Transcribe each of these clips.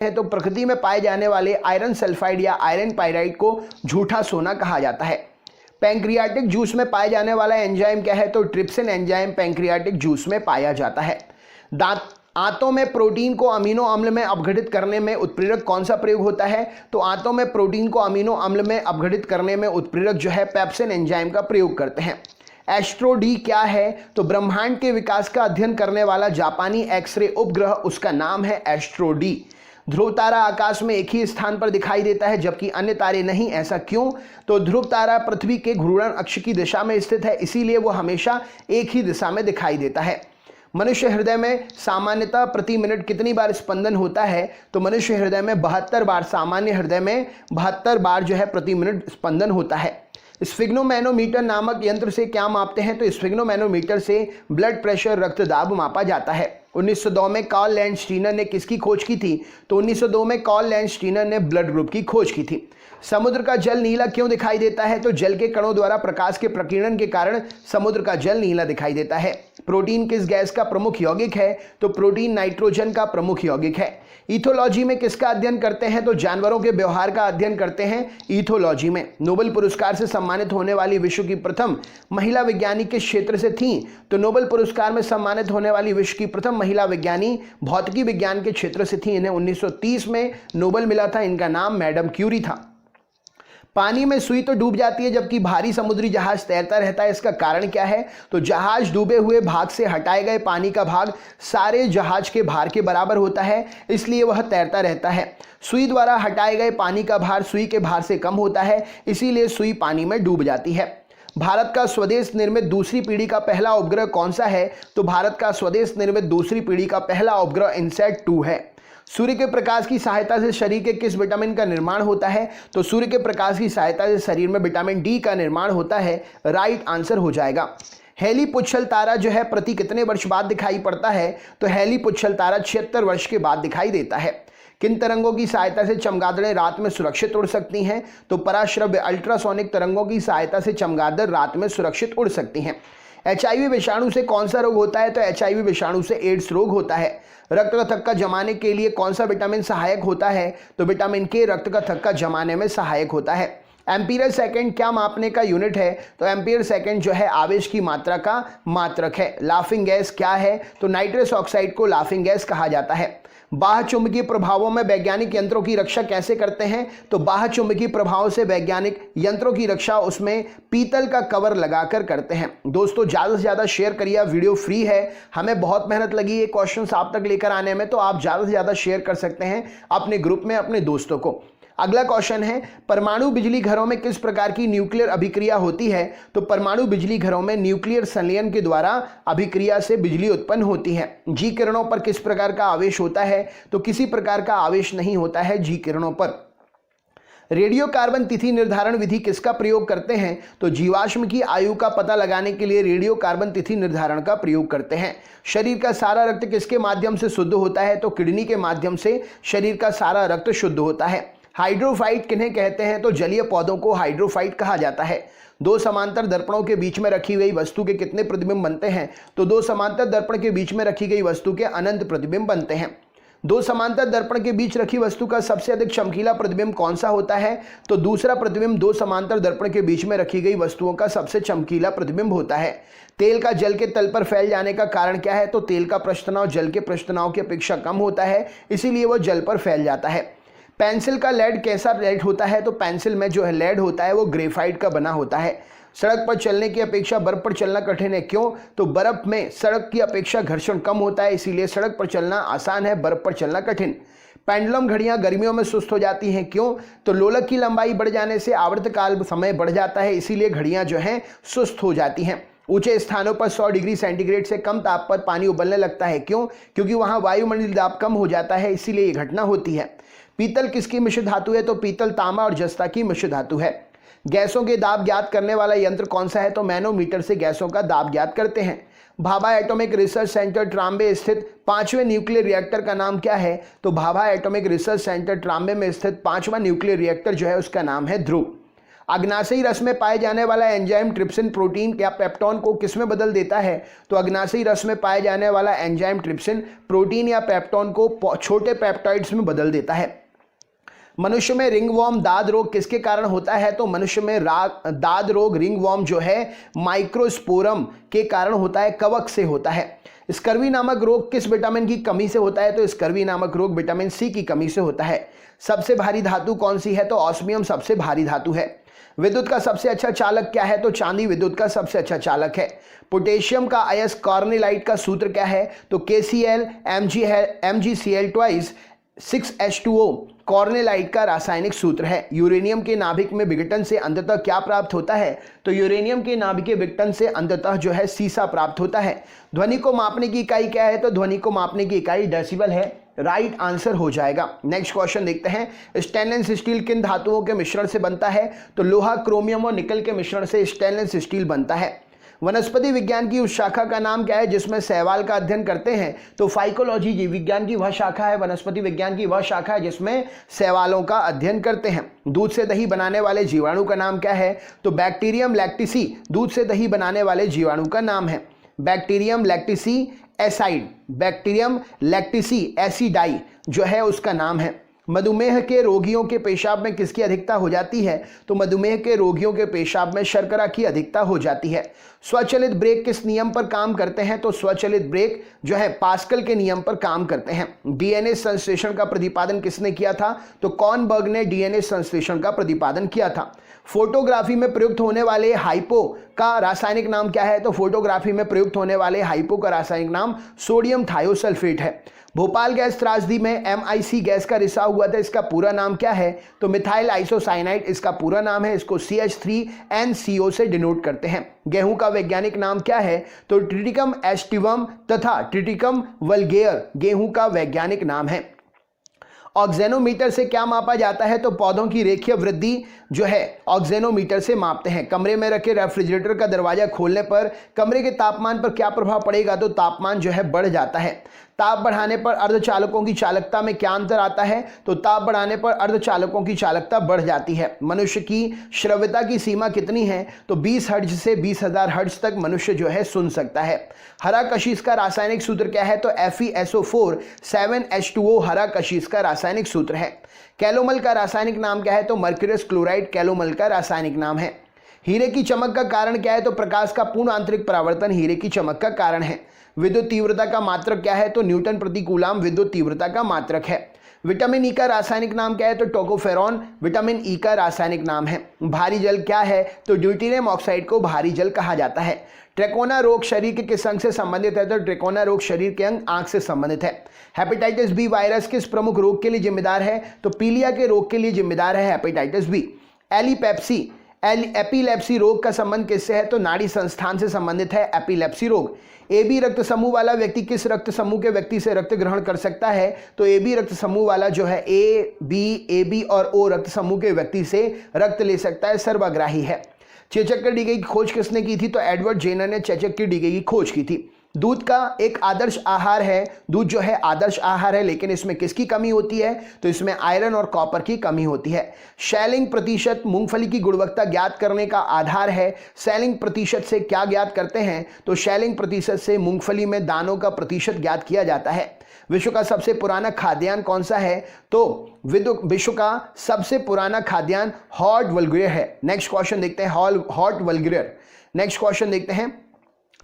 हैं तो प्रकृति में पाए जाने वाले आयरन सल्फाइड या आयरन पाइराइड को झूठा सोना कहा जाता है। पैंक्रियाटिक जूस में पाए जाने वाला एंजाइम क्या है? तो ट्रिप्सिन एंजाइम पैंक्रियाटिक जूस में पाया जाता है। आंतों में प्रोटीन को अमीनो अम्ल में अपघटित करने में उत्प्रेरक कौन सा प्रयोग होता है? तो आंतों में प्रोटीन को अमीनो अम्ल में अपघटित करने में उत्प्रेरक जो है पेप्सिन एंजाइम का प्रयोग करते हैं। एस्ट्रो डी क्या है? तो ब्रह्मांड के विकास का अध्ययन करने वाला जापानी एक्सरे उपग्रह, उसका नाम है एस्ट्रो डी। ध्रुव तारा आकाश में एक ही स्थान पर दिखाई देता है जबकि अन्य तारे नहीं, ऐसा क्यों? तो ध्रुव तारा पृथ्वी के घूर्णन अक्ष की दिशा में स्थित है, इसीलिए वो हमेशा एक ही दिशा में दिखाई देता है। मनुष्य हृदय में सामान्यतः प्रति मिनट कितनी बार स्पंदन होता है? तो मनुष्य हृदय में 72 बार, सामान्य हृदय में 72 बार जो है प्रति मिनट स्पंदन होता है। स्फिग्नोमैनोमीटर नामक यंत्र से क्या मापते हैं? तो स्फिग्नोमैनोमीटर से ब्लड प्रेशर, रक्तदाब मापा जाता है। 1902 में कार्ल लैंडस्टीनर ने किसकी खोज की थी? तो 1902 में कार्ल लैंडस्टीनर ने ब्लड ग्रुप की खोज की थी। समुद्र का जल नीला क्यों दिखाई देता है? तो जल के कणों द्वारा प्रकाश के प्रकीर्णन के कारण समुद्र का जल नीला दिखाई देता है। प्रोटीन किस गैस का प्रमुख यौगिक है? तो प्रोटीन नाइट्रोजन का प्रमुख यौगिक है। इथोलॉजी में किसका अध्ययन करते हैं? तो जानवरों के व्यवहार का अध्ययन करते हैं इथोलॉजी में। नोबेल पुरस्कार से सम्मानित होने वाली विश्व की प्रथम महिला वैज्ञानिक किस क्षेत्र से थी? तो नोबेल पुरस्कार में सम्मानित होने वाली विश्व की प्रथम महिला वैज्ञानी भौतिकी विज्ञान के क्षेत्र से थी। इन्हें 1930 में नोबेल मिला था। इनका नाम मैडम क्यूरी था। पानी में सुई तो डूब जाती है जबकि भारी समुद्री जहाज तैरता रहता है, इसका कारण क्या है? तो जहाज डूबे हुए भाग से हटाए गए पानी का भाग सारे जहाज के भार के बराबर होता है, इसलिए वह तैरता रहता है। सुई द्वारा हटाए गए पानी का भार सुई के भार से कम होता है, इसीलिए सुई पानी में डूब जाती है। भारत का स्वदेश निर्मित दूसरी पीढ़ी का पहला उपग्रह कौन सा है? तो भारत का स्वदेश निर्मित दूसरी पीढ़ी का पहला उपग्रह इनसैट 2 है। सूर्य के प्रकाश की सहायता से शरीर के किस विटामिन का निर्माण होता है? तो सूर्य के प्रकाश की सहायता से शरीर में विटामिन डी का निर्माण होता है। राइट आंसर हो जाएगा। हेली पुच्छल तारा जो है प्रति कितने वर्ष बाद दिखाई पड़ता है? तो हेली पुच्छल तारा 76 वर्ष के बाद दिखाई देता है। किन तरंगों की सहायता से चमगादड़ें रात में सुरक्षित उड़ सकती हैं? तो पराश्रव्य अल्ट्रासोनिक तरंगों की सहायता से चमगादड़ रात में सुरक्षित उड़ सकती हैं। एचआईवी विषाणु से कौन सा रोग होता है? तो एचआईवी विषाणु से एड्स रोग होता है। रक्त का थक्का जमाने के लिए कौन सा विटामिन सहायक होता है? तो विटामिन के रक्त का थक्का जमाने में सहायक होता है। एम्पीयर सेकंड क्या मापने का यूनिट है? तो एम्पीयर सेकंड जो है आवेश की मात्रा का मात्रक है। लाफिंग गैस क्या है? तो नाइट्रस ऑक्साइड को लाफिंग गैस कहा जाता है। बाह्य चुंबकीय प्रभावों में वैज्ञानिक यंत्रों की रक्षा कैसे करते हैं? तो बाह्य चुंबकीय प्रभावों से वैज्ञानिक यंत्रों की रक्षा उसमें पीतल का कवर लगाकर करते हैं। दोस्तों ज़्यादा से ज़्यादा शेयर करिए, वीडियो फ्री है, हमें बहुत मेहनत लगी ये क्वेश्चन आप तक लेकर आने में, तो आप ज़्यादा से ज़्यादा शेयर कर सकते हैं अपने ग्रुप में अपने दोस्तों को। अगला क्वेश्चन है, परमाणु बिजली घरों में किस प्रकार की न्यूक्लियर अभिक्रिया होती है? तो परमाणु बिजली घरों में न्यूक्लियर संलयन के द्वारा अभिक्रिया से बिजली उत्पन्न होती है। जी किरणों पर किस प्रकार का आवेश होता है? तो किसी प्रकार का आवेश नहीं होता है जी किरणों पर। रेडियो कार्बन तिथि निर्धारण विधि किसका प्रयोग करते हैं? तो जीवाश्म की आयु का पता लगाने के लिए रेडियो कार्बन तिथि निर्धारण का प्रयोग करते हैं। शरीर का सारा रक्त किसके माध्यम से शुद्ध होता है? तो किडनी के माध्यम से शरीर का सारा रक्त शुद्ध होता है। हाइड्रोफाइट किन्हें कहते हैं? तो जलीय पौधों को हाइड्रोफाइट कहा जाता है। दो समांतर दर्पणों के बीच में रखी गई वस्तु के कितने प्रतिबिंब बनते हैं? तो दो समांतर दर्पण के बीच में रखी गई वस्तु के अनंत प्रतिबिंब बनते हैं। दो समांतर दर्पण के बीच रखी वस्तु का सबसे अधिक चमकीला प्रतिबिंब कौन सा होता है? तो दूसरा प्रतिबिंब दो समांतर दर्पण के बीच में रखी गई वस्तुओं का सबसे चमकीला प्रतिबिंब होता है। तेल का जल के तल पर फैल जाने का कारण क्या है? तो तेल का पृष्ठ तनाव जल के पृष्ठ तनाव की अपेक्षा कम होता है, इसीलिए वह जल पर फैल जाता है। पेंसिल का लेड कैसा लेड होता है? तो पेंसिल में जो है लेड होता है वो ग्रेफाइट का बना होता है। सड़क पर चलने की अपेक्षा बर्फ पर चलना कठिन है, क्यों? तो बर्फ में सड़क की अपेक्षा घर्षण कम होता है, इसीलिए सड़क पर चलना आसान है, बर्फ पर चलना कठिन। पेंडुलम घड़ियां गर्मियों में सुस्त हो जाती हैं, क्यों? तो लोलक की लंबाई बढ़ जाने से आवर्तकाल समय बढ़ जाता है, इसीलिए घड़ियां जो हैं सुस्त हो जाती हैं। ऊंचे स्थानों पर 100 डिग्री सेंटीग्रेड से कम ताप पर पानी उबलने लगता है, क्यों? क्योंकि वहां वायुमंडलीय दाब कम हो जाता है, इसीलिए ये घटना होती है। पीतल किसकी मिश्र धातु है? तो पीतल तांबा और जस्ता की मिश्र धातु है। गैसों के दाब ज्ञात करने वाला यंत्र कौन सा है? तो मैनोमीटर से गैसों का दाब ज्ञात करते हैं। Bhabha atomic research centre Trombay स्थित 5वें न्यूक्लियर रिएक्टर का नाम क्या है? तो Bhabha atomic research centre Trombay में स्थित 5वां न्यूक्लियर रिएक्टर जो है उसका नाम है ध्रुव। अग्नाशयी रस में पाए जाने वाला एंजाइम ट्रिप्सिन प्रोटीन या पेप्टोन को किस में बदल देता है? तो अग्नाशयी रस में पाए जाने वाला एंजाइम ट्रिप्सिन प्रोटीन या पेप्टोन को छोटे पेप्टाइड्स में बदल देता है। मनुष्य में रिंगवॉर्म दाद रोग किसके कारण होता है? तो मनुष्य में दाद रोग रिंगवॉर्म जो है माइक्रोस्पोरम के कारण होता है, कवक से होता है। स्कर्वी नामक रोग किस विटामिन की कमी से होता है? तो स्कर्वी नामक रोग विटामिन सी की कमी से होता है। सबसे भारी धातु कौन सी है? तो ऑस्मियम सबसे भारी धातु है। विद्युत का सबसे अच्छा चालक क्या है? तो चांदी विद्युत का सबसे अच्छा चालक है। पोटेशियम का अयस्क कार्निलाइट का सूत्र क्या है? तो KCl MgCl ट्वाइस 6H2O कॉर्नेलाइट का रासायनिक सूत्र है। यूरेनियम के नाभिक में विघटन से अंततः क्या प्राप्त होता है? तो यूरेनियम के नाभिक के विघटन से अंततः जो है सीसा प्राप्त होता है। ध्वनि को मापने की इकाई क्या है? तो ध्वनि को मापने की इकाई डेसिबल है। राइट आंसर हो जाएगा। नेक्स्ट क्वेश्चन देखते हैं। स्टेनलेस स्टील किन धातुओं के मिश्रण से बनता है? तो लोहा, क्रोमियम और निकल के मिश्रण से स्टेनलेस स्टील बनता है। वनस्पति विज्ञान की उस शाखा का नाम क्या है जिसमें शैवाल का अध्ययन करते हैं? तो फाइकोलॉजी जीव विज्ञान की वह शाखा है, वनस्पति विज्ञान की वह शाखा है जिसमें शैवालों का अध्ययन करते हैं। दूध से दही बनाने वाले जीवाणु का नाम क्या है? तो बैक्टीरियम लैक्टिसी दूध से दही बनाने वाले जीवाणु का नाम है। बैक्टीरियम लैक्टिसी एसाइड, बैक्टीरियम लैक्टिसी एसिडाई जो है उसका नाम है। मधुमेह के रोगियों के पेशाब में किसकी अधिकता हो जाती है? तो मधुमेह के रोगियों के पेशाब में शर्करा की अधिकता हो जाती है। स्वचालित ब्रेक किस नियम पर काम करते हैं? तो स्वचालित ब्रेक जो है पास्कल के नियम पर काम करते हैं। डीएनए संश्लेषण का प्रतिपादन किसने किया था? तो कॉर्नबर्ग ने डीएनए संश्लेषण का प्रतिपादन किया था। फोटोग्राफी में प्रयुक्त होने वाले हाइपो का रासायनिक नाम क्या है? तो फोटोग्राफी में प्रयुक्त होने वाले हाइपो का रासायनिक नाम सोडियम थायोसल्फेट है। भोपाल गैस त्रासदी में MIC गैस का रिसाव हुआ था, इसका पूरा नाम क्या है? तो मिथाइल आइसोसाइनाइड इसका पूरा नाम है। इसको CH3NCO से डिनोट करते हैं। गेहूं का वैज्ञानिक नाम क्या है? तो ट्रिटिकम एस्टिवम तथा ट्रिटिकम वल्गेयर गेहूं का वैज्ञानिक नाम है। ऑक्सेनोमीटर से क्या मापा जाता है? तो पौधों की रेखीय वृद्धि जो है ऑक्सेनोमीटर से मापते हैं। कमरे में रखे रेफ्रिजरेटर का दरवाजा खोलने पर कमरे के तापमान पर क्या प्रभाव पड़ेगा? तो तापमान जो है बढ़ जाता है। ताप बढ़ाने पर अर्धचालकों की चालकता में क्या अंतर आता है? तो ताप बढ़ाने पर अर्धचालकों की चालकता बढ़ जाती है। मनुष्य की श्रव्यता की सीमा कितनी है? तो 20 हर्ट्ज से 20,000 हर्ट्ज तक मनुष्य जो है सुन सकता है। हरा कशिश का रासायनिक सूत्र क्या है? तो FeSO4 7H2O हरा कशिश का रासायनिक सूत्र है। कैलोमल का रासायनिक नाम क्या है? तो मर्क्यूरियस क्लोराइड कैलोमल का रासायनिक नाम है। हीरे की चमक का कारण क्या है? तो प्रकाश का पूर्ण आंतरिक परावर्तन हीरे की चमक का कारण है। विद्युत तीव्रता का मात्रक क्या है? तो न्यूटन प्रति कूलाम विद्युत तीव्रता का मात्रक है। विटामिन ई का रासायनिक नाम क्या है? तो टोकोफेरॉन विटामिन ई का रासायनिक नाम है। भारी जल क्या है? तो ड्यूटेरियम ऑक्साइड को भारी जल कहा जाता है। ट्रैकोना रोग शरीर के किस अंग से संबंधित है? तो ट्रैकोना रोग शरीर के अंग आंख से संबंधित है। हेपेटाइटिस बी वायरस किस प्रमुख रोग के लिए जिम्मेदार है? तो पीलिया के रोग के लिए जिम्मेदार है हेपेटाइटिस बी। एपिलेप्सी रोग का संबंध किससे है? तो नाड़ी संस्थान से संबंधित है एपिलेप्सी रोग। AB रक्त समूह वाला व्यक्ति किस रक्त समूह के व्यक्ति से रक्त ग्रहण कर सकता है? तो AB रक्त समूह वाला जो है AB और O रक्त समूह के व्यक्ति से रक्त ले सकता है, सर्वग्राही है। चेचक के डीके की खोज किसने की थी? तो एडवर्ड जेनर ने चेचक के डीके की खोज की थी। दूध का एक आदर्श आहार है, दूध जो है आदर्श आहार है, लेकिन इसमें किसकी कमी होती है? तो इसमें आयरन और कॉपर की कमी होती है। शैलिंग प्रतिशत मूंगफली की गुणवत्ता ज्ञात करने का आधार है। शैलिंग प्रतिशत से क्या ज्ञात करते हैं? तो शैलिंग प्रतिशत से मूंगफली में दानों का प्रतिशत ज्ञात किया जाता है। विश्व का सबसे पुराना खाद्यान्न कौन सा है? तो विश्व का सबसे पुराना खाद्यान्न हॉट वल्गुरियर है। नेक्स्ट क्वेश्चन देखते हैं, हॉट वल्गुरियर। नेक्स्ट क्वेश्चन देखते हैं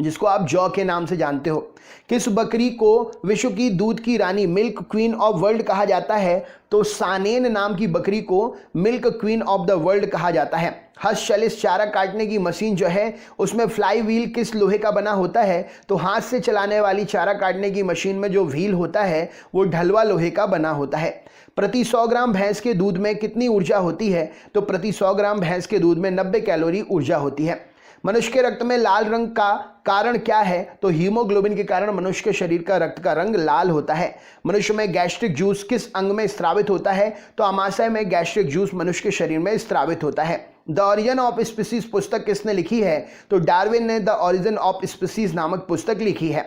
जिसको आप जौ के नाम से जानते हो। किस बकरी को विश्व की दूध की रानी मिल्क क्वीन ऑफ वर्ल्ड कहा जाता है? तो सानेन नाम की बकरी को milk queen of the world कहा जाता है। हस्तचलित चारा काटने की मशीन जो है उसमें फ्लाई व्हील किस लोहे का बना होता है? तो हाथ से चलाने वाली चारा काटने की मशीन में जो व्हील होता है वो ढलवा लोहे का बना होता है। प्रति 100 ग्राम भैंस के दूध में कितनी ऊर्जा होती है? तो प्रति 100 ग्राम भैंस के दूध में 90 कैलोरी ऊर्जा होती है। मनुष्य के रक्त में लाल रंग का कारण क्या है? तो हीमोग्लोबिन के कारण मनुष्य के शरीर का रक्त का रंग लाल होता है। मनुष्य में गैस्ट्रिक जूस किस अंग में स्रावित होता है? तो आमाशय में गैस्ट्रिक जूस मनुष्य के शरीर में स्रावित होता है। द ओरिजिन ऑफ स्पीसीज पुस्तक किसने लिखी है? तो डार्विन ने द ओरिजिन ऑफ स्पीसीज नामक पुस्तक लिखी है।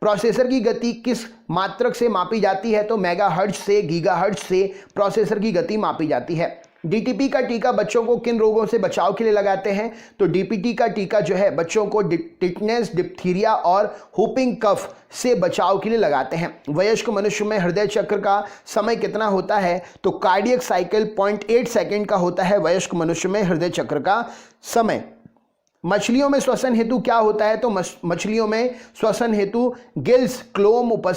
प्रोसेसर की गति किस मात्रक से मापी जाती है? तो मेगाहर्ट्ज से, गीगाहर्ट्ज से प्रोसेसर की गति मापी जाती है। डीटीपी का टीका बच्चों को किन रोगों से बचाव के लिए लगाते हैं? तो डीपीटी का टीका जो है बच्चों को टिटनेस, डिप्थीरिया और व्हूपिंग कफ से बचाव के लिए लगाते हैं। वयस्क मनुष्य में हृदय चक्र का समय कितना होता है? तो कार्डियक साइकिल 0.8 सेकंड का होता है वयस्क मनुष्य में हृदय चक्र का समय। मछलियों में श्वसन हेतु क्या होता है? तो मछलियों में श्वसन हेतु गिल्स, क्लोम